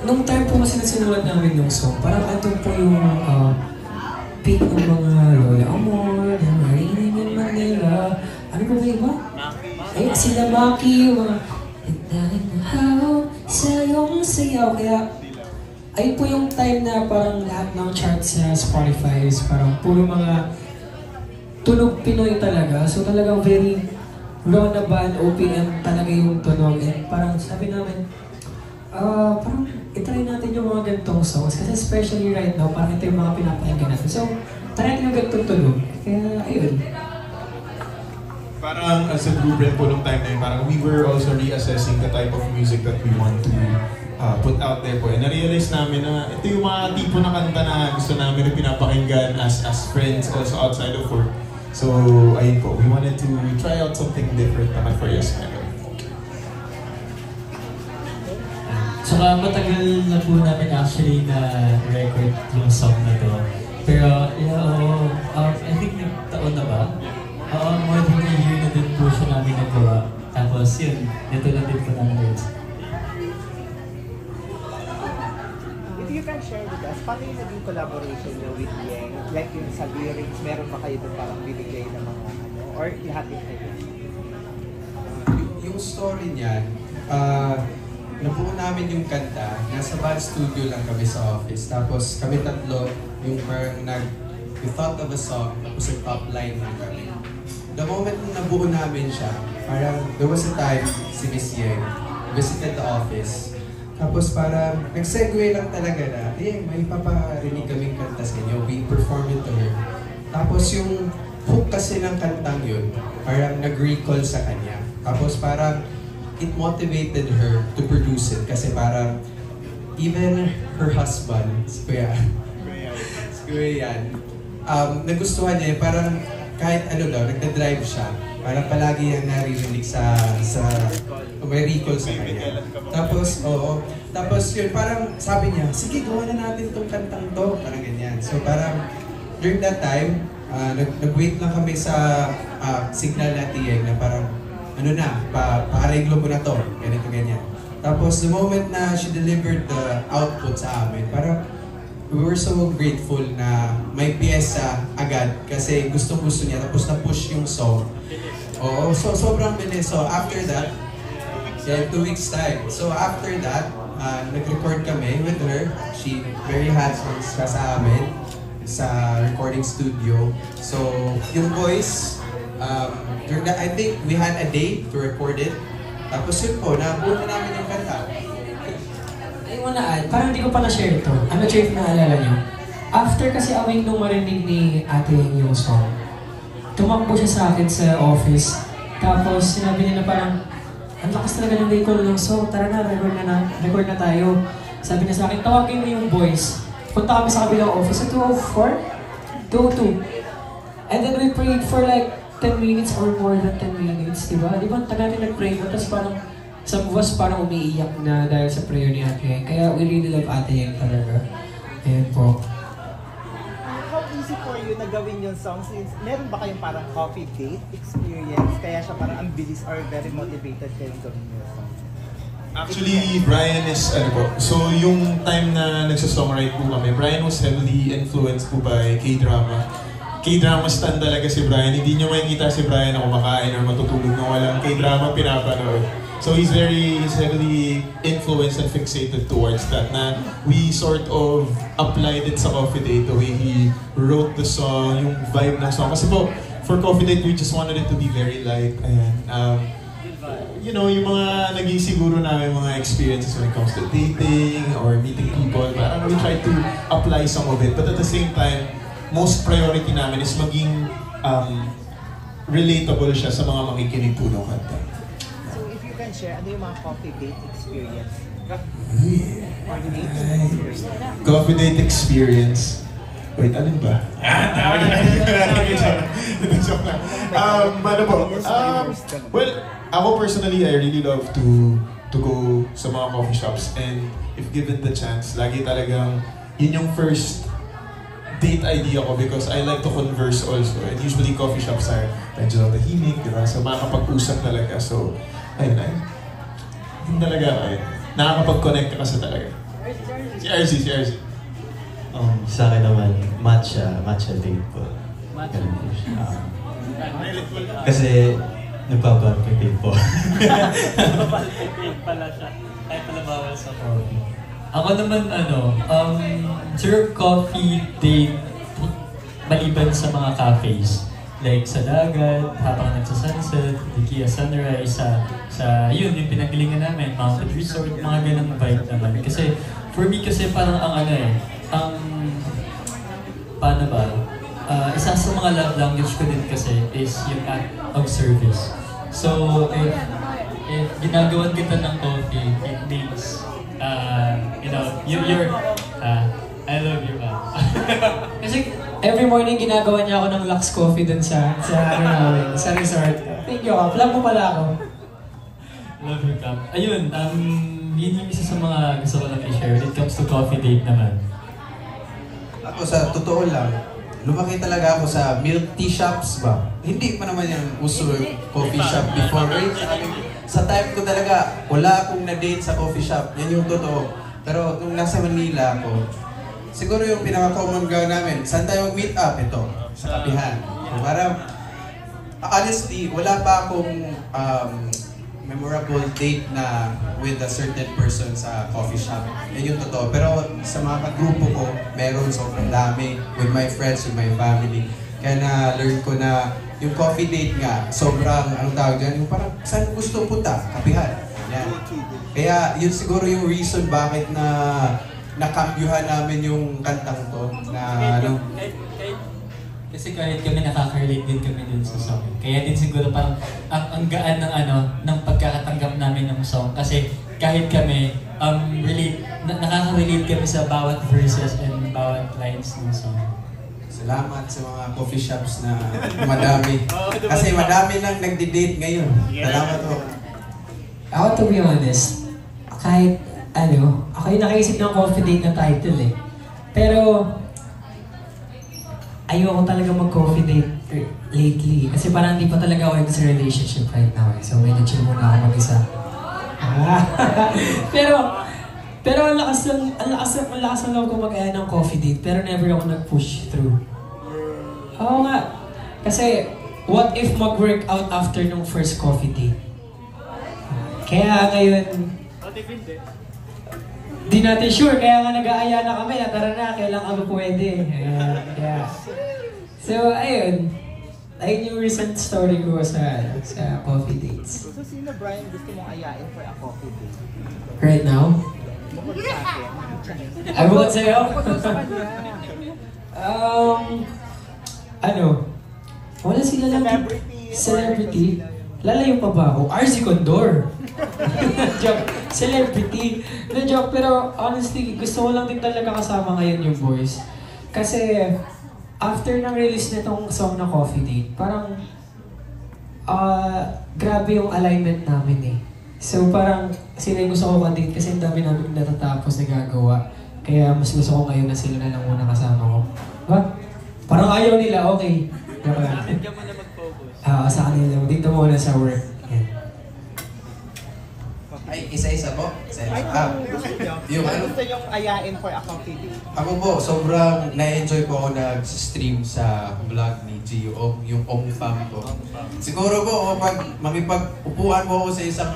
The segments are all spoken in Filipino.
nung time po kasi na sinulat namin yung song, parang andun po yung peak ng mga Lola Amor, yung Raining in Manila. Ano po ba iba? Ay, sila Maki, yung mga Hintangin na haw sa iyong sayaw. Kaya, ayun po yung time na parang lahat ng charts sa Spotify is parang puro mga tunog Pinoy talaga. So talagang very raw na band, OPM talaga yung tunog. And parang sabi namin, parang itry natin yung mga ganitong songs. Kasi especially right now, parang ito yung mga pinapakinggan natin. So, try natin yung ganitong tunog. Kaya, ayun. Parang as a group rin po nung time na yun, parang we were also reassessing the type of music that we want to put out there po. And na-realize namin na ito yung mga tipo na kanta na gusto namin na pinapakinggan as friends also outside of work. So, ayun po, we wanted to try out something different naman for yes memory. Saka matagal na po namin actually na record yung song na to. Pero, I think nagtaon na ba? More than a year na din po siya namin nagawa. Tapos yun, ito na din po namin. If you can share with us, paano yung naging collaboration nyo with Yeng? Like yung sa lyrics, meron ba kayo doon parang binigay ng mga ano? Or ihatid na yun? Yung story niyan, nabuo namin yung kanta, nasa band studio lang kami sa office. Tapos kami tatlo, yung parang we thought of a song, tapos yung top line lang kami. The moment na nabuo namin siya, parang there was a time si Miss Yeng visited the office. Tapos parang nag-segue lang talaga na, may paparinig kaming kanta sa inyo, we perform it to her. Tapos yung hook kasi ng kantang yun, parang nag-recall sa kanya. Tapos parang it motivated her to produce it kasi parang even her husband, si Kuya Yan, nagustuhan niya, parang kahit ano daw, nagda-drive siya, parang palagi yung naririnig sa may recall sa kanya. Tapos, tapos yun, parang sabi niya, sige, gawa na natin tong kantang to, parang ganyan. So parang, during that time, nag-wait lang kami sa signal na Yeng na parang, ano na, pa-areglo mo na to, ganito, ganyan. Tapos, the moment na she delivered the output sa amin, parang, we were so grateful na may piyesa agad kasi gustong-gusto niya tapos na-push yung song. Oo, so sobrang bilis. So after that, 2 weeks time. So after that, nag-record kami with her. She very hands-on sa amin sa recording studio. So yung voice, I think we had a day to record it. Tapos yun po, nabuo na namin yung kanta. I wanna add, parang hindi ko pa na-share ito. I'm not sure if naalala nyo. After kasi awing nung marinig ni Ate yung song, tumakbo siya sa akin sa office. Tapos sinabi niya na parang, ang lakas talaga ng recall ng song, tara na, record na tayo. Sabi niya sa akin, tawagin mo yung boys. Punta kami sa kabilang office sa 2:04, 2:02. And then we prayed for like 10 minutes or more than 10 minutes, diba? Di ba, tagal natin nag-pray mo, tapos parang some of us parang umiiyak na dahil sa prayer ni Ate Yeng. Kaya we really love Ate Yeng talaga. Ayan po. How easy for you na gawin yung song? Since meron ba kayong parang coffee date experience? Kaya siya parang ang bilis or very motivated kayong gawin yung song? Actually, Brian is, so yung time na nagsasongwrite po kami, Brian was heavily influenced po by K-drama. K-drama stan talaga si Brian. Hindi nyo makikita si Brian na kumakain or matutulog na walang K-drama pinapanood. So he's heavily influenced and fixated towards that. Na we sort of applied it sa Coffee Date, the way he wrote the song, yung vibe ng song. Kasi po, for Coffee Date, we just wanted it to be very light. And, you know, yung mga naging siguro namin mga experiences when it comes to dating or meeting people, parang we try to apply some of it. But at the same time, most priority namin is maging relatable siya sa mga makikinig po ng kanta. Share, ano yung mga coffee date experience? Coffee date experience. Wait, alin ba? Ano po? Well, ako personally, I really love to go sa mga coffee shops, and if given the chance, lagi talagang yun yung first date idea ko because I like to converse also, and usually coffee shops are medyo tahimik, diba? So makakapag-usap talaga. So, ayun. Yun talaga, nakakapag-connect ka kasi talaga. Si RC. Sa akin naman, matcha date po. Ganun po siya. Kasi nagpapalpitate po. Nagpapalpitate pala siya. Kahit pala bawal sa coffee. Ako naman sure coffee date maliban sa mga cafes. Like sa dagat, habang nagsasunset, the Kia Sunrise, yun, yung pinagalingan namin, Mountain Resort, mga ganang vibe naman. Kasi, for me kasi parang paano ba? Isa sa mga love language ko din kasi is yung act of service. So, if ginagawan kita ng coffee, it means, I love you, Kasi every morning ginagawa niya ako ng Lux Coffee dun sa resort. Thank you, plug mo pala ako. Love you, Cap. Ayun, yun yung isa sa mga gusto ko lang i-share when it comes to coffee date naman. Ako sa totoo lang, lumaki talaga ako sa milk tea shops ba? Hindi pa naman yung uso yung coffee shop before. Sa time ko talaga, wala akong na-date sa coffee shop. Yan yung totoo. Pero nung nasa Manila ako, siguro yung pinaka-common ground namin, saan tayo mag-meet up? Ito, sa Kapihan. Parang, honestly, wala pa akong memorable date na with a certain person sa coffee shop. Yan yung totoo. Pero sa mga kagrupo ko, meron sobrang dami with my friends, with my family. Kaya na-learn ko na yung coffee date nga, sobrang, anong tawag dyan, yung parang saan gusto punta? Kapihan. Yan. Kaya yun siguro yung reason bakit na nakambyuhan namin yung kantang to na kasi kahit kami nakaka-relate din kami dun sa song. Kaya din siguro parang ang gaan ng pagkakatanggap namin ng song. Kasi kahit kami nakaka-relate kami sa bawat verses and bawat lines ng song. Salamat sa mga coffee shops na madami. Kasi madami nang nagdi-date ngayon. Salamat po. Ako, to be honest, kahit ako yung nakaisip ng coffee date na title eh. Pero, ayoko talaga mag-coffee date lately. Kasi parang hindi pa talaga ako in sa relationship right now eh. So, medyo chill muna ako mag-isa. Pero ang lakas ng loob ko mag-aya ng coffee date. Pero never ako nag-push through. Oo nga. Kasi, what if mag-work out after nung first coffee date? Kaya ngayon, di natin sure, kaya nga nag-aaya na kami, tara na, kailan kami pwede. Yeah. So, ayun yung recent story ko sa coffee dates. So, sino, Brian, gusto mong ayain for a coffee date? Right now? Bukod sa akin. I won't say Bukod sa kanya. Wala sila lang. Celebrity? Lalayo pa ba ako? RC Condor! Joke. Celebrity. No joke, pero honestly, gusto ko lang din talaga kasama ngayon yung boys. Kasi, after ng release nitong song na Coffee Date, parang, grabe yung alignment namin eh. So parang, sila yung gusto ko mag-date kasi ang dami namin natatapos na gagawa. Kaya mas gusto ko ngayon na sila na lang muna kasama ko. Ba? Parang ayaw nila, okay. Joke lang. Hindi ka muna mag-focus. Sa kanila, dito muna sa work. Yan. Ay, isa-isa po? Ay, gusto nyo ayain for a coffee date? Ako po, sobrang na-enjoy po ako nag-stream sa vlog ni Gio, yung Ong Fam ko. Siguro po, pag makipag-upuan po ako sa isang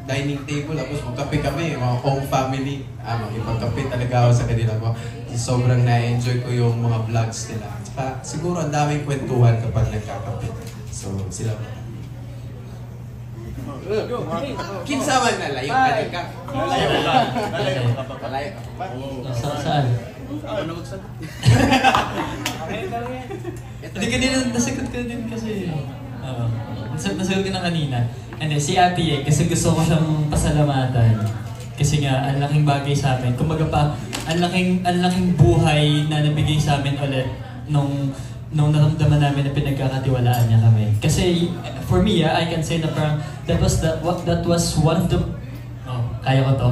dining table, tapos magkape kami, mga Ong family, makipagkape talaga ako sa kanila po. Sobrang na-enjoy ko yung mga vlogs nila. Tsaka siguro ang daming kwentuhan kapag nagkakape. So, sila po. Kinsaman na layo ka. Layo. Saan? Hindi kanina, nasagot ka din kasi. Nasagot ka na kanina. And then, si Ate eh, kasi gusto ko siyang pasalamatan. Kasi nga, ang laking bagay sa amin. Kumbaga pa, ang laking buhay na nabigay sa amin ulit nung naramdaman namin na pinagkakatiwalaan niya kami. Kasi for me, I can say na parang that was one of the kaya ko to.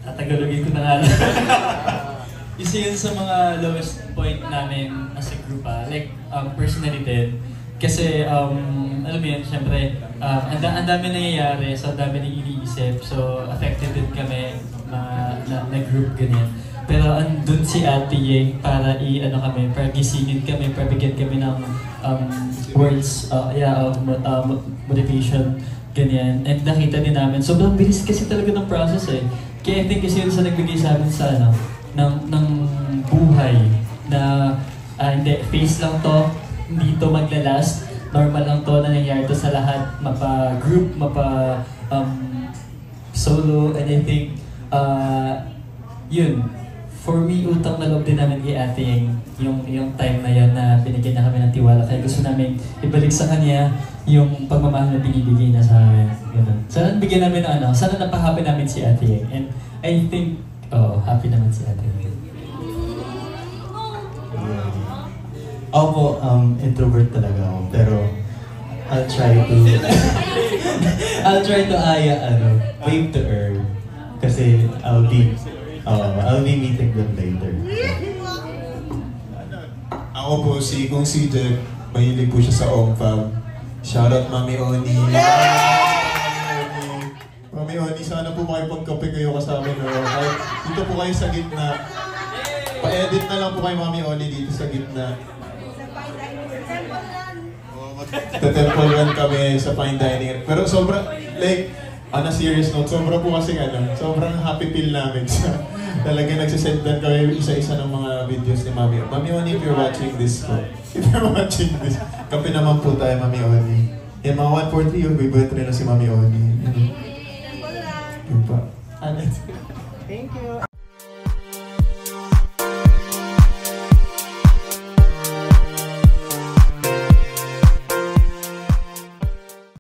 Tatagalogin ko na nga lang. Isa yun sa mga lowest point namin as a group, like personally din, Kasi, alam mo yun, syempre, ang dami nangyayari, so ang dami nang iniisip, so affected din kami na group ganyan. Pero andun si Ate Yeng para para gisingin kami, para bigyan kami ng words, motivation, ganyan. And nakita din namin, sobrang bilis kasi talaga ng process eh. Kaya I think kasi yun sa nagbigay sa amin sa ng buhay na hindi, face lang to, hindi to maglalast, normal lang to na nangyayari to sa lahat, mapa-group, solo, and I think, yun, for me, utang na loob din namin kay Ate Yeng, yung time na yun na binigyan na kami ng tiwala, kaya gusto namin ibalik sa kanya yung pagmamahal na binibigay na sa amin. Ganun. Sana bigyan namin ng sana napahappy namin si Ate Yeng, and I think, happy naman si Ate Yeng. Ako, introvert talaga ako, pero I'll try to wave to her. Kasi I'll be meeting them later. Ako po, kung si Jeff, mahilig po siya sa OMFAM. Shoutout Mami Oni. Mami Oni, sana po makipagkape kayo kasama nyo. Dito po kayo sa gitna. Pa-edit na lang po kayo Mami Oni dito sa gitna. Temple run kami sa fine dining. Pero sobrang, on a serious note, sobrang po kasi sobrang happy feel namin sa talaga nagsisendan kami isa-isa ng mga videos ni Mami. Mami Oni, if you're watching this po, kape naman po tayo Mami Oni. Yan mga 143 yung favorite rin na si Mami Oni. Yun pa. Thank you.